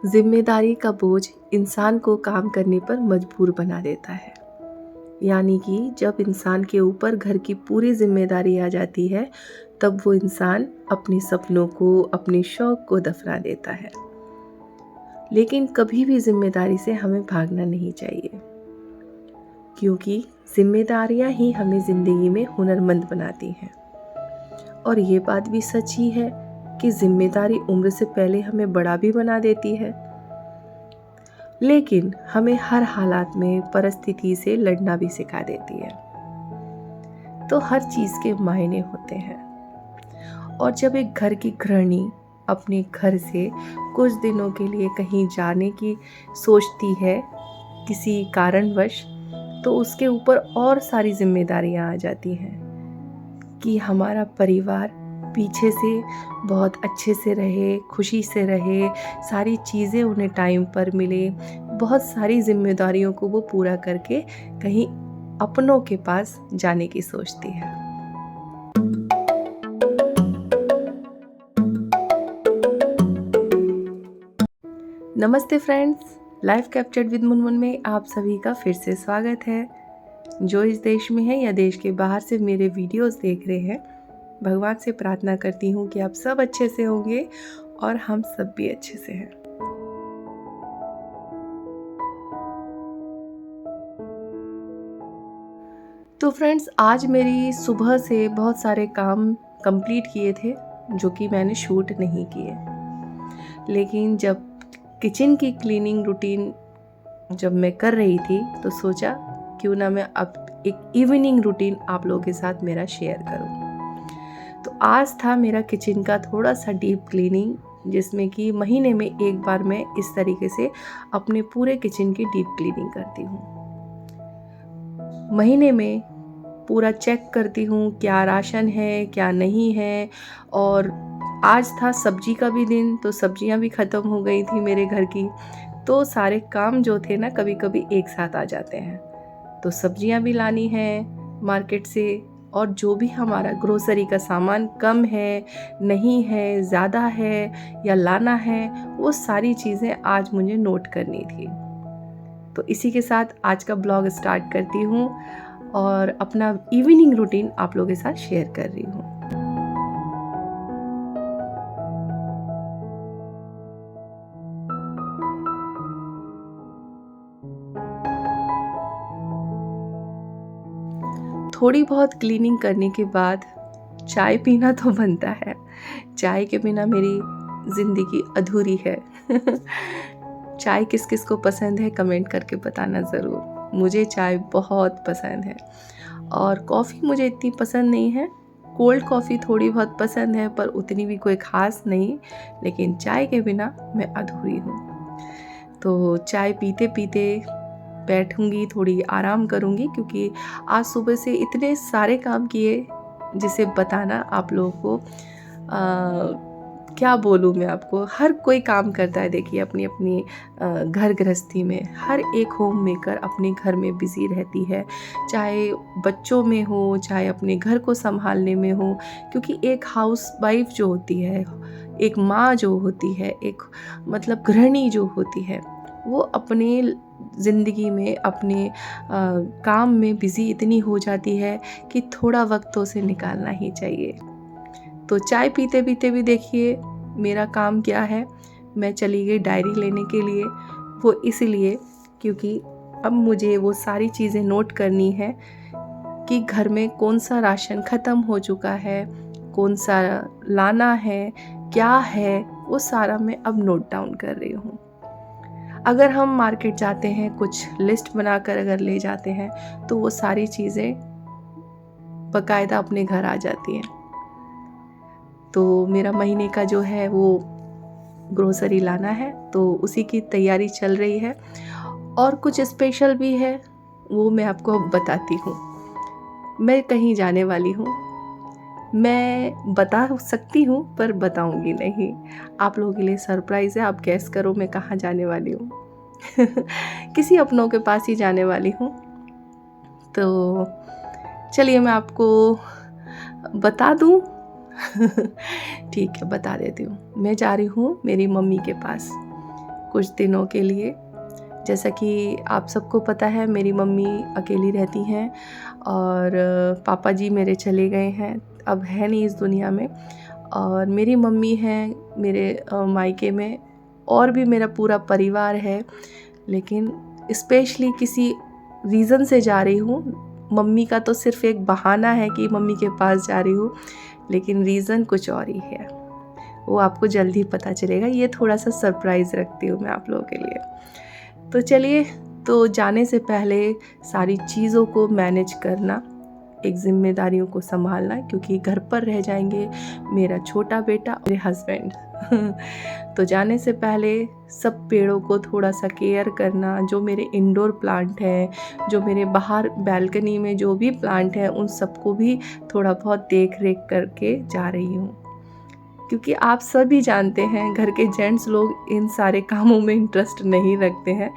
जिम्मेदारी का बोझ इंसान को काम करने पर मजबूर बना देता है। यानी कि जब इंसान के ऊपर घर की पूरी जिम्मेदारी आ जाती है, तब वो इंसान अपने सपनों को, अपने शौक को दफना देता है। लेकिन कभी भी जिम्मेदारी से हमें भागना नहीं चाहिए, क्योंकि जिम्मेदारियां ही हमें ज़िंदगी में हुनरमंद बनाती हैं। और ये बात भी सच ही है कि जिम्मेदारी उम्र से पहले हमें बड़ा भी बना देती है, लेकिन हमें हर हालात में परिस्थिति से लड़ना भी सिखा देती है। तो हर चीज़ के मायने होते हैं। और जब एक घर की गृहिणी अपने घर से कुछ दिनों के लिए कहीं जाने की सोचती है किसी कारणवश, तो उसके ऊपर और सारी जिम्मेदारियां आ जाती हैं कि हमारा परिवार पीछे से बहुत अच्छे से रहे, खुशी से रहे, सारी चीज़ें उन्हें टाइम पर मिले। बहुत सारी जिम्मेदारियों को वो पूरा करके कहीं अपनों के पास जाने की सोचती है। नमस्ते friends, life captured with Munmun में आप सभी का फिर से स्वागत है। जो इस देश में है या देश के बाहर से मेरे वीडियोस देख रहे हैं, भगवान से प्रार्थना करती हूँ कि आप सब अच्छे से होंगे और हम सब भी अच्छे से हैं। तो फ्रेंड्स, आज मेरी सुबह से बहुत सारे काम कंप्लीट किए थे जो कि मैंने शूट नहीं किए। लेकिन जब किचन की क्लीनिंग रूटीन जब मैं कर रही थी, तो सोचा क्यों ना मैं अब एक इवनिंग रूटीन आप लोगों के साथ मेरा शेयर करूं। तो आज था मेरा किचन का थोड़ा सा डीप क्लीनिंग, जिसमें कि महीने में एक बार मैं इस तरीके से अपने पूरे किचन की डीप क्लीनिंग करती हूँ। महीने में पूरा चेक करती हूँ क्या राशन है, क्या नहीं है। और आज था सब्जी का भी दिन, तो सब्जियाँ भी ख़त्म हो गई थी मेरे घर की। तो सारे काम जो थे ना, कभी कभी एक साथ आ जाते हैं। तो सब्जियाँ भी लानी है मार्केट से, और जो भी हमारा ग्रोसरी का सामान कम है, नहीं है, ज़्यादा है या लाना है, वो सारी चीज़ें आज मुझे नोट करनी थी। तो इसी के साथ आज का ब्लॉग स्टार्ट करती हूँ और अपना इवनिंग रूटीन आप लोगों के साथ शेयर कर रही हूँ। थोड़ी बहुत क्लीनिंग करने के बाद चाय पीना तो बनता है। चाय के बिना मेरी ज़िंदगी अधूरी है। चाय किस किस को पसंद है कमेंट करके बताना ज़रूर। मुझे चाय बहुत पसंद है। और कॉफ़ी मुझे इतनी पसंद नहीं है। कोल्ड कॉफ़ी थोड़ी बहुत पसंद है, पर उतनी भी कोई ख़ास नहीं। लेकिन चाय के बिना मैं अधूरी हूँ। तो चाय पीते पीते बैठूंगी, थोड़ी आराम करूंगी, क्योंकि आज सुबह से इतने सारे काम किए जिसे बताना आप लोगों को क्या बोलूँ मैं आपको। हर कोई काम करता है, देखिए अपनी अपनी घर गृहस्थी में हर एक होम मेकर अपने घर में बिजी रहती है, चाहे बच्चों में हो, चाहे अपने घर को संभालने में हो। क्योंकि एक हाउस वाइफ जो होती है, एक माँ जो होती है, एक मतलब गृहिणी जो होती है, वो अपने ज़िंदगी में अपने काम में बिज़ी इतनी हो जाती है कि थोड़ा वक्त तो उसे निकालना ही चाहिए। तो चाय पीते पीते भी देखिए मेरा काम क्या है, मैं चली गई डायरी लेने के लिए। वो इसलिए क्योंकि अब मुझे वो सारी चीज़ें नोट करनी है कि घर में कौन सा राशन ख़त्म हो चुका है, कौन सा लाना है, क्या है, वो सारा मैं अब नोट डाउन कर रही हूँ। अगर हम मार्केट जाते हैं, कुछ लिस्ट बनाकर अगर ले जाते हैं, तो वो सारी चीज़ें बाकायदा अपने घर आ जाती हैं। तो मेरा महीने का जो है वो ग्रोसरी लाना है, तो उसी की तैयारी चल रही है। और कुछ स्पेशल भी है, वो मैं आपको बताती हूँ। मैं कहीं जाने वाली हूँ, मैं बता सकती हूँ पर बताऊँगी नहीं। आप लोगों के लिए सरप्राइज़ है, आप गैस करो मैं कहाँ जाने वाली हूँ। किसी अपनों के पास ही जाने वाली हूँ। तो चलिए मैं आपको बता दूँ। ठीक है, बता देती हूँ। मैं जा रही हूँ मेरी मम्मी के पास। कुछ दिनों के लिए। जैसा कि आप सबको पता है, मेरी मम्मी अकेली रहती हैं और पापा जी मेरे चले गए हैं, अब है नहीं इस दुनिया में। और मेरी मम्मी हैं मेरे मायके में, और भी मेरा पूरा परिवार है, लेकिन स्पेशली किसी रीज़न से जा रही हूँ। मम्मी का तो सिर्फ़ एक बहाना है कि मम्मी के पास जा रही हूँ, लेकिन रीज़न कुछ और ही है। वो आपको जल्द ही पता चलेगा। ये थोड़ा-सा सरप्राइज़ रखती हूँ मैं आप लोगों के लिए। तो चलिए, तो जाने से पहले सारी चीज़ों को मैनेज करना, एक ज़िम्मेदारियों को सँभालना, क्योंकि घर पर रह जाएंगे मेरा छोटा बेटा और मेरे हस्बैंड। तो जाने से पहले सब पेड़ों को थोड़ा सा केयर करना, जो मेरे इंडोर प्लांट हैं, जो मेरे बाहर बैल्कनी में जो भी प्लांट हैं, उन सबको भी थोड़ा बहुत देख रेख करके जा रही हूँ। क्योंकि आप सभी जानते हैं घर के जेंट्स लोग इन सारे कामों में इंटरेस्ट नहीं रखते हैं,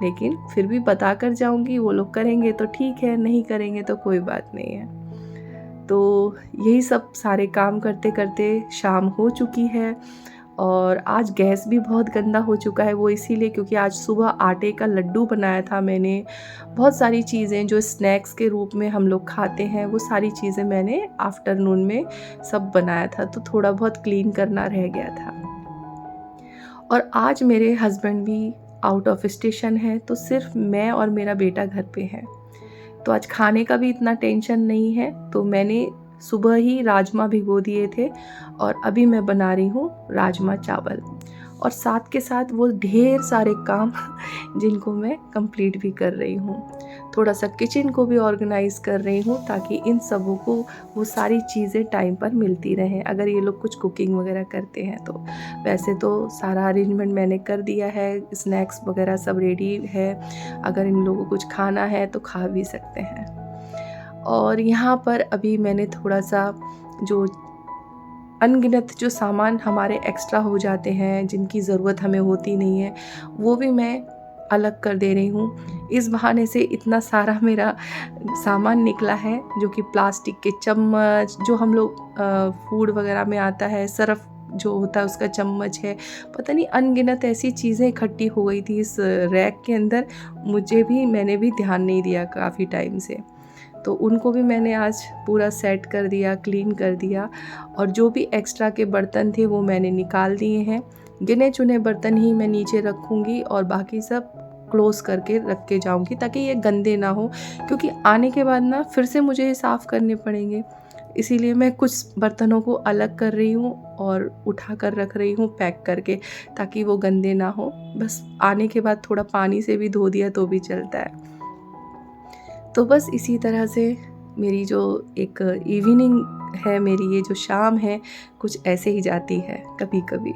लेकिन फिर भी बता कर जाऊंगी, वो लोग करेंगे तो ठीक है, नहीं करेंगे तो कोई बात नहीं है। तो यही सब सारे काम करते करते शाम हो चुकी है, और आज गैस भी बहुत गंदा हो चुका है। वो इसीलिए क्योंकि आज सुबह आटे का लड्डू बनाया था मैंने। बहुत सारी चीज़ें जो स्नैक्स के रूप में हम लोग खाते हैं, वो सारी चीज़ें मैंने आफ्टरनून में सब बनाया था, तो थोड़ा बहुत क्लीन करना रह गया था। और आज मेरे हस्बैंड भी आउट ऑफ स्टेशन है, तो सिर्फ मैं और मेरा बेटा घर पे हैं। तो आज खाने का भी इतना टेंशन नहीं है, तो मैंने सुबह ही राजमा भिगो दिए थे और अभी मैं बना रही हूँ राजमा चावल, और साथ के साथ वो ढेर सारे काम जिनको मैं कंप्लीट भी कर रही हूँ। थोड़ा सा किचन को भी ऑर्गेनाइज़ कर रही हूँ, ताकि इन सबों को वो सारी चीज़ें टाइम पर मिलती रहें अगर ये लोग कुछ कुकिंग वगैरह करते हैं तो। वैसे तो सारा अरेंजमेंट मैंने कर दिया है, स्नैक्स वगैरह सब रेडी है, अगर इन लोगों को कुछ खाना है तो खा भी सकते हैं। और यहाँ पर अभी मैंने थोड़ा सा जो अनगिनत जो सामान हमारे एक्स्ट्रा हो जाते हैं, जिनकी ज़रूरत हमें होती नहीं है, वो भी मैं अलग कर दे रही हूँ। इस बहाने से इतना सारा मेरा सामान निकला है, जो कि प्लास्टिक के चम्मच, जो हम लोग फूड वगैरह में आता है, सर्फ़ जो होता है उसका चम्मच है, पता नहीं अनगिनत ऐसी चीज़ें इकट्ठी हो गई थी इस रैक के अंदर। मैंने भी ध्यान नहीं दिया काफ़ी टाइम से, तो उनको भी मैंने आज पूरा सेट कर दिया, क्लीन कर दिया। और जो भी एक्स्ट्रा के बर्तन थे वो मैंने निकाल दिए हैं। गिने चुने बर्तन ही मैं नीचे रखूँगी और बाकी सब क्लोज़ करके रख के जाऊँगी, ताकि ये गंदे ना हो, क्योंकि आने के बाद ना फिर से मुझे ये साफ़ करने पड़ेंगे। इसीलिए मैं कुछ बर्तनों को अलग कर रही हूँ और उठा कर रख रही हूँ पैक करके, ताकि वो गंदे ना हो। बस आने के बाद थोड़ा पानी से भी धो दिया तो भी चलता है। तो बस इसी तरह से मेरी जो एक इवनिंग है, मेरी ये जो शाम है, कुछ ऐसे ही जाती है कभी-कभी।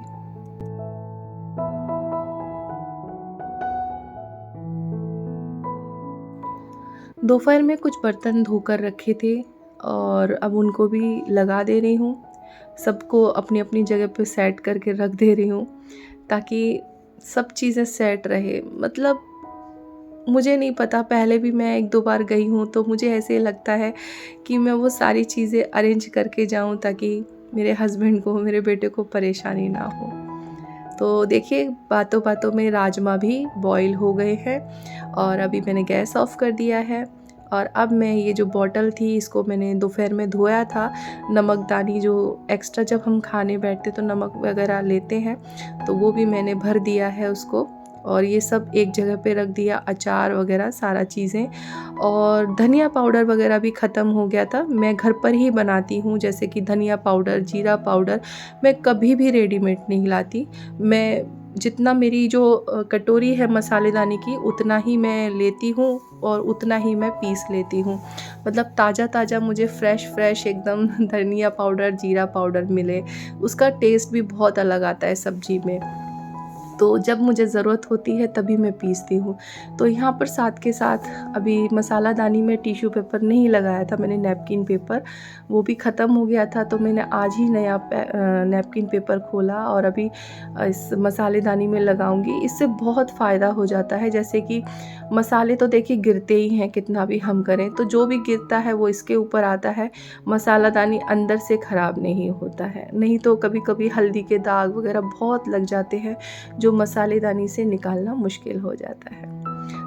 दोपहर में कुछ बर्तन धोकर रखे थे और अब उनको भी लगा दे रही हूँ। सबको अपनी-अपनी जगह पे सेट करके रख दे रही हूँ, ताकि सब चीज़ें सेट रहे। मतलब मुझे नहीं पता, पहले भी मैं 1-2 बार गई हूँ, तो मुझे ऐसे लगता है कि मैं वो सारी चीज़ें अरेंज करके जाऊँ, ताकि मेरे हस्बैंड को, मेरे बेटे को परेशानी ना हो। तो देखिए, बातों-बातों में राजमा भी बॉईल हो गए हैं और अभी मैंने गैस ऑफ़ कर दिया है। और अब मैं ये जो बॉटल थी, इसको मैंने दोपहर में धोया था। नमकदानी जो एक्स्ट्रा जब हम खाने बैठते तो नमक वगैरह लेते हैं, तो वो भी मैंने भर दिया है उसको, और ये सब एक जगह पे रख दिया, अचार वगैरह सारा चीज़ें। और धनिया पाउडर वगैरह भी ख़त्म हो गया था। मैं घर पर ही बनाती हूँ, जैसे कि धनिया पाउडर, जीरा पाउडर मैं कभी भी रेडीमेड नहीं लाती। मैं जितना मेरी जो कटोरी है मसालेदानी की, उतना ही मैं लेती हूँ और उतना ही मैं पीस लेती हूँ। मतलब ताज़ा-ताज़ा मुझे फ्रेश एकदम धनिया पाउडर, जीरा पाउडर मिले, उसका टेस्ट भी बहुत अलग आता है सब्ज़ी में। तो जब मुझे ज़रूरत होती है तभी मैं पीसती हूँ। तो यहाँ पर साथ के साथ अभी मसालादानी में टिश्यू पेपर नहीं लगाया था मैंने, नैपकिन पेपर, वो भी ख़त्म हो गया था, तो मैंने आज ही नया नैपकिन पेपर खोला और अभी इस मसालेदानी में लगाऊंगी। इससे बहुत फ़ायदा हो जाता है। जैसे कि मसाले तो देखिए गिरते ही हैं, कितना भी हम करें, तो जो भी गिरता है वो इसके ऊपर आता है। मसालादानी अंदर से ख़राब नहीं होता है। नहीं तो कभी कभी हल्दी के दाग वगैरह बहुत लग जाते हैं, जो मसालेदानी से निकालना मुश्किल हो जाता है।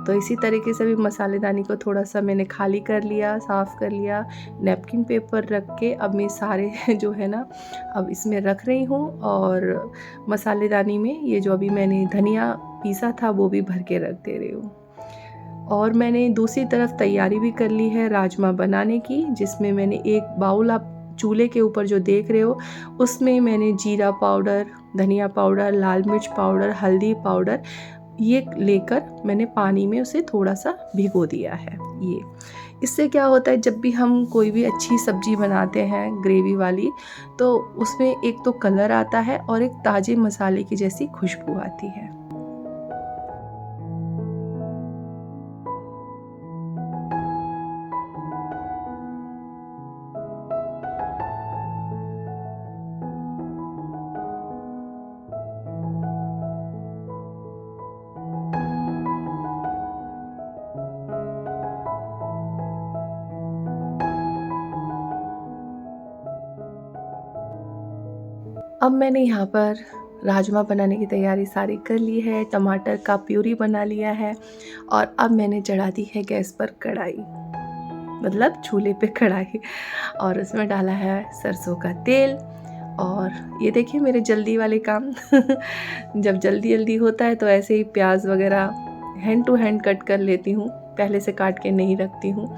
तो इसी तरीके से भी मसालेदानी को थोड़ा सा मैंने खाली कर लिया, साफ़ कर लिया, नैपकिन पेपर रख के अब मैं सारे जो है ना अब इसमें रख रही हूँ। और मसालेदानी में ये जो अभी मैंने धनिया पीसा था वो भी भर के रख दे रही हूँ। और मैंने दूसरी तरफ तैयारी भी कर ली है राजमा बनाने की, जिसमें मैंने एक बाउल, आप चूल्हे के ऊपर जो देख रहे हो उसमें मैंने जीरा पाउडर, धनिया पाउडर, लाल मिर्च पाउडर, हल्दी पाउडर ये लेकर मैंने पानी में उसे थोड़ा सा भिगो दिया है। ये इससे क्या होता है, जब भी हम कोई भी अच्छी सब्ज़ी बनाते हैं ग्रेवी वाली, तो उसमें एक तो कलर आता है और एक ताज़े मसाले की जैसी खुशबू आती है। अब मैंने यहाँ पर राजमा बनाने की तैयारी सारी कर ली है, टमाटर का प्यूरी बना लिया है और अब मैंने चढ़ा दी है गैस पर कढ़ाई, मतलब चूल्हे पे कढ़ाई, और उसमें डाला है सरसों का तेल। और ये देखिए मेरे जल्दी वाले काम जब जल्दी जल्दी होता है तो ऐसे ही प्याज वगैरह हैंड टू हैंड कट कर लेती हूँ, पहले से काट के नहीं रखती हूँ।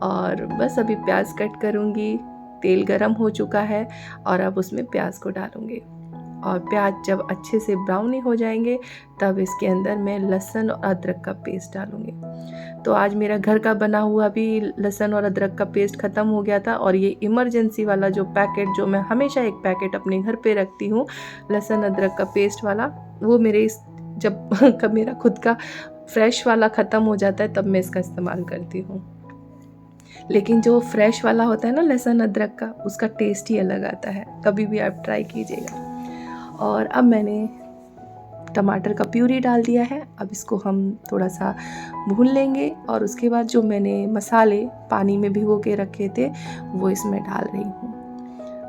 और बस अभी प्याज कट करूँगी, तेल गरम हो चुका है और अब उसमें प्याज को डालूँगी। और प्याज जब अच्छे से ब्राउनी हो जाएंगे तब इसके अंदर मैं लहसुन और अदरक का पेस्ट डालूँगी। तो आज मेरा घर का बना हुआ भी लहसुन और अदरक का पेस्ट ख़त्म हो गया था, और ये इमरजेंसी वाला जो पैकेट, जो मैं हमेशा एक पैकेट अपने घर पे रखती हूँ लहसुन अदरक का पेस्ट वाला, वो मेरे जब कब मेरा खुद का फ्रेश वाला ख़त्म हो जाता है तब मैं इसका इस्तेमाल करती हूँ। लेकिन जो फ्रेश वाला होता है ना लहसुन अदरक का, उसका टेस्ट ही अलग आता है, कभी भी आप ट्राई कीजिएगा। और अब मैंने टमाटर का प्यूरी डाल दिया है, अब इसको हम थोड़ा सा भून लेंगे और उसके बाद जो मैंने मसाले पानी में भिगो के रखे थे वो इसमें डाल रही हूँ।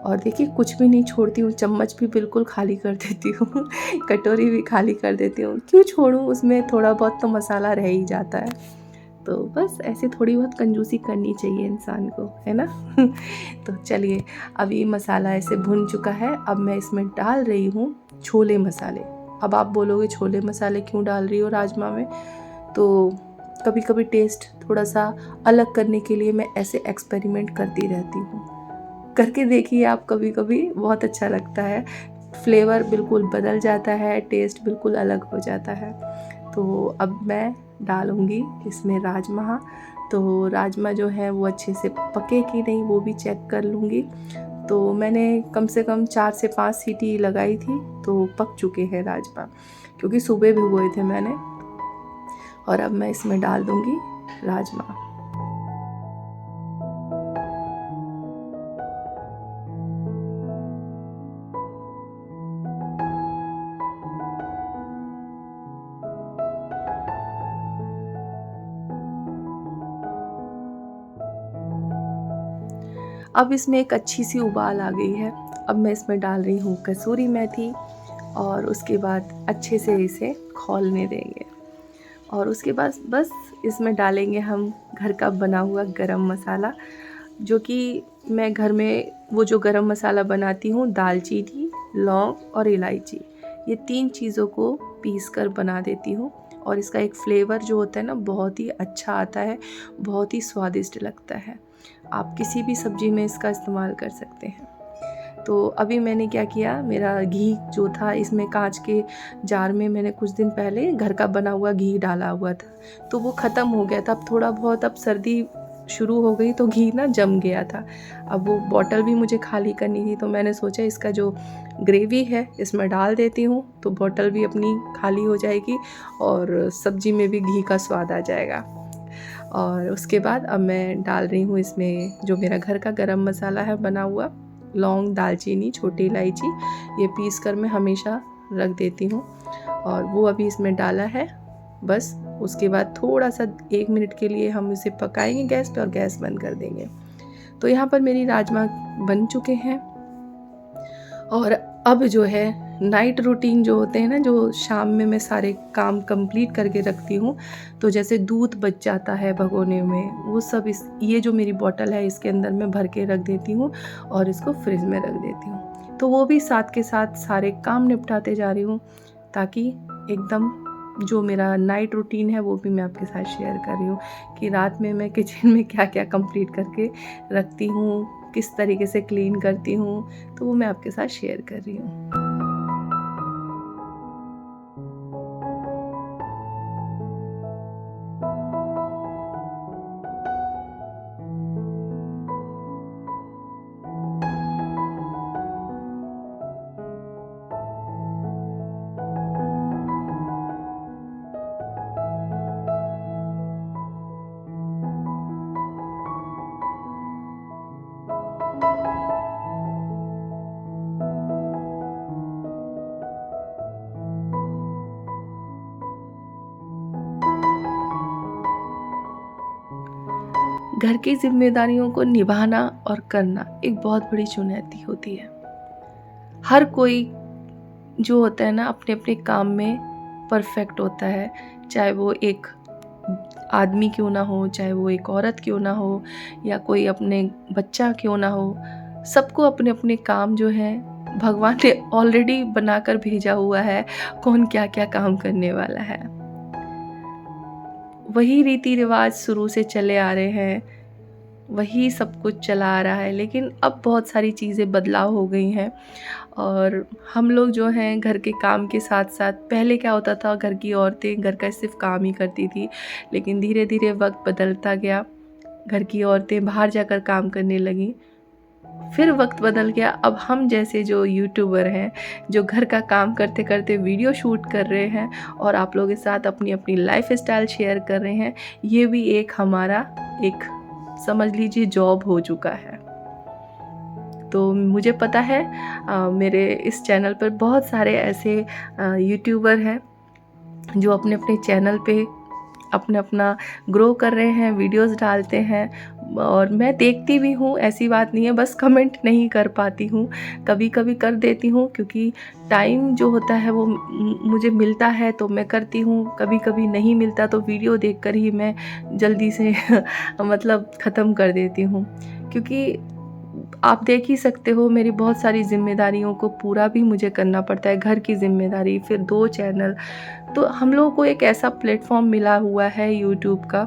और देखिए कुछ भी नहीं छोड़ती हूँ, चम्मच भी बिल्कुल खाली कर देती हूँ कटोरी भी खाली कर देती हूँ, क्यों छोड़ूँ, उसमें थोड़ा बहुत तो मसाला रह ही जाता है। तो बस ऐसे थोड़ी बहुत कंजूसी करनी चाहिए इंसान को, है ना तो चलिए, अभी मसाला ऐसे भुन चुका है, अब मैं इसमें डाल रही हूँ छोले मसाले। अब आप बोलोगे छोले मसाले क्यों डाल रही हो राजमा में, तो कभी कभी टेस्ट थोड़ा सा अलग करने के लिए मैं ऐसे एक्सपेरिमेंट करती रहती हूँ। करके देखिए आप, कभी कभी बहुत अच्छा लगता है, फ्लेवर बिल्कुल बदल जाता है, टेस्ट बिल्कुल अलग हो जाता है। तो अब मैं डालूँगी इसमें राजमा। तो राजमा जो है वो अच्छे से पके कि नहीं वो भी चेक कर लूँगी। तो मैंने कम से कम 4 से 5 सीटी लगाई थी, तो पक चुके हैं राजमा, क्योंकि सुबह भिगोए थे मैंने। और अब मैं इसमें डाल दूँगी राजमा। अब इसमें एक अच्छी सी उबाल आ गई है, अब मैं इसमें डाल रही हूँ कसूरी मेथी और उसके बाद अच्छे से इसे खौलने देंगे। और उसके बाद बस इसमें डालेंगे हम घर का बना हुआ गरम मसाला, जो कि मैं घर में वो जो गरम मसाला बनाती हूँ, दालचीनी, लौंग और इलायची, ये 3 चीज़ों को पीस कर बना देती हूँ। और इसका एक फ्लेवर जो होता है ना बहुत ही अच्छा आता है, बहुत ही स्वादिष्ट लगता है। आप किसी भी सब्ज़ी में इसका इस्तेमाल कर सकते हैं। तो अभी मैंने क्या किया, मेरा घी जो था इसमें कांच के जार में मैंने कुछ दिन पहले घर का बना हुआ घी डाला हुआ था, तो वो ख़त्म हो गया था। अब थोड़ा बहुत, अब सर्दी शुरू हो गई तो घी ना जम गया था। अब वो बॉटल भी मुझे खाली करनी थी, तो मैंने सोचा इसका जो ग्रेवी है इसमें डाल देती हूँ, तो बॉटल भी अपनी खाली हो जाएगी और सब्ज़ी में भी घी का स्वाद आ जाएगा। और उसके बाद अब मैं डाल रही हूँ इसमें जो मेरा घर का गरम मसाला है बना हुआ, लौंग, दालचीनी, छोटी इलायची, ये पीस कर मैं हमेशा रख देती हूँ, और वो अभी इसमें डाला है। बस उसके बाद थोड़ा सा 1 मिनट के लिए हम इसे पकाएंगे गैस पे और गैस बंद कर देंगे। तो यहाँ पर मेरी राजमा बन चुके हैं और अब जो है नाइट रूटीन जो होते हैं ना, जो शाम में मैं सारे काम कंप्लीट करके रखती हूँ, तो जैसे दूध बच जाता है भगोने में, वो सब ये जो मेरी बॉटल है इसके अंदर मैं भर के रख देती हूँ और इसको फ्रिज में रख देती हूँ। तो वो भी साथ के साथ सारे काम निपटाते जा रही हूँ, ताकि एकदम जो मेरा नाइट रूटीन है वो भी मैं आपके साथ शेयर कर रही हूँ कि रात में मैं किचन में क्या क्या कंप्लीट करके रखती हूँ, किस तरीके से क्लीन करती हूँ, तो वो मैं आपके साथ शेयर कर रही हूँ। घर की ज़िम्मेदारियों को निभाना और करना एक बहुत बड़ी चुनौती होती है। हर कोई जो होता है ना अपने अपने काम में परफेक्ट होता है, चाहे वो एक आदमी क्यों ना हो, चाहे वो एक औरत क्यों ना हो, या कोई अपने बच्चा क्यों ना हो। सबको अपने अपने काम जो हैं भगवान ने ऑलरेडी बनाकर भेजा हुआ है, कौन क्या क्या काम करने वाला है। वही रीति रिवाज शुरू से चले आ रहे हैं, वही सब कुछ चला आ रहा है, लेकिन अब बहुत सारी चीज़ें बदलाव हो गई हैं। और हम लोग जो हैं घर के काम के साथ साथ, पहले क्या होता था, घर की औरतें घर का सिर्फ काम ही करती थी, लेकिन धीरे धीरे वक्त बदलता गया, घर की औरतें बाहर जाकर काम करने लगीं। फिर वक्त बदल गया, अब हम जैसे जो यूट्यूबर हैं, जो घर का काम करते करते वीडियो शूट कर रहे हैं और आप लोगों के साथ अपनी अपनी लाइफ स्टाइल शेयर कर रहे हैं, ये भी एक हमारा एक समझ लीजिए जॉब हो चुका है। तो मुझे पता है मेरे इस चैनल पर बहुत सारे ऐसे यूट्यूबर हैं जो अपने अपने चैनल पे अपना अपना ग्रो कर रहे हैं, वीडियोस डालते हैं, और मैं देखती भी हूँ, ऐसी बात नहीं है, बस कमेंट नहीं कर पाती हूँ। कभी कभी कर देती हूँ क्योंकि टाइम जो होता है वो मुझे मिलता है तो मैं करती हूँ, कभी कभी नहीं मिलता तो वीडियो देखकर ही मैं जल्दी से मतलब ख़त्म कर देती हूँ। क्योंकि आप देख ही सकते हो मेरी बहुत सारी ज़िम्मेदारियों को पूरा भी मुझे करना पड़ता है, घर की ज़िम्मेदारी, फिर 2 चैनल। तो हम लोगों को एक ऐसा प्लेटफ़ॉर्म मिला हुआ है यूट्यूब का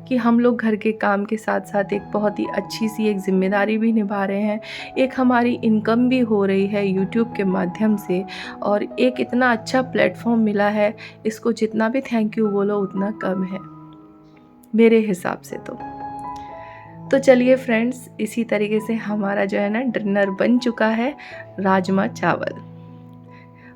कि हम लोग घर के काम के साथ-साथ एक बहुत ही अच्छी-सी एक ज़िम्मेदारी भी निभा रहे हैं। एक हमारी इनकम भी हो रही है यूट्यूब के माध्यम से, और एक इतना अच्छा प्लेटफ़ॉर्म मिला है, इसको जितना भी थैंक यू बोलो उतना कम है, मेरे हिसाब से तो चलिए फ्रेंड्स, इसी तरीके से हमारा जो है ना डिनर बन चुका है, राजमा चावल।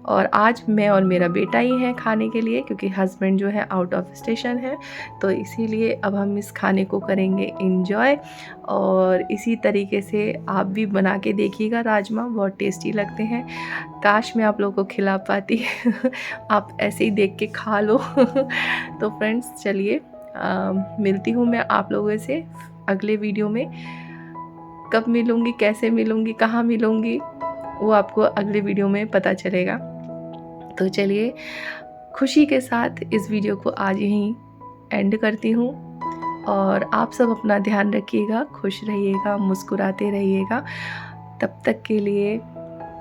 और आज मैं और मेरा बेटा ही हैं खाने के लिए, क्योंकि हस्बैंड जो है आउट ऑफ स्टेशन है, तो इसीलिए अब हम इस खाने को करेंगे एंजॉय। और इसी तरीके से आप भी बना के देखिएगा, राजमा बहुत टेस्टी लगते हैं। काश मैं आप लोगों को खिला पाती आप ऐसे ही देख के खा लो तो फ्रेंड्स चलिए, मिलती हूँ मैं आप लोगों से अगले वीडियो में। कब मिलूँगी, कैसे मिलूँगी, कहाँ मिलूँगी, वो आपको अगले वीडियो में पता चलेगा। तो चलिए, खुशी के साथ इस वीडियो को आज यहीं एंड करती हूँ, और आप सब अपना ध्यान रखिएगा, खुश रहिएगा, मुस्कुराते रहिएगा। तब तक के लिए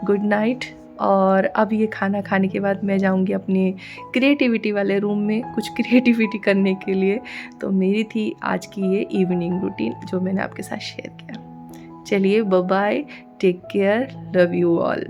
गुड नाइट। और अब ये खाना खाने के बाद मैं जाऊंगी अपने क्रिएटिविटी वाले रूम में कुछ क्रिएटिविटी करने के लिए। तो मेरी थी आज की ये इवनिंग रूटीन जो मैंने आपके साथ शेयर किया। चलिए, bye bye, take care, love you all.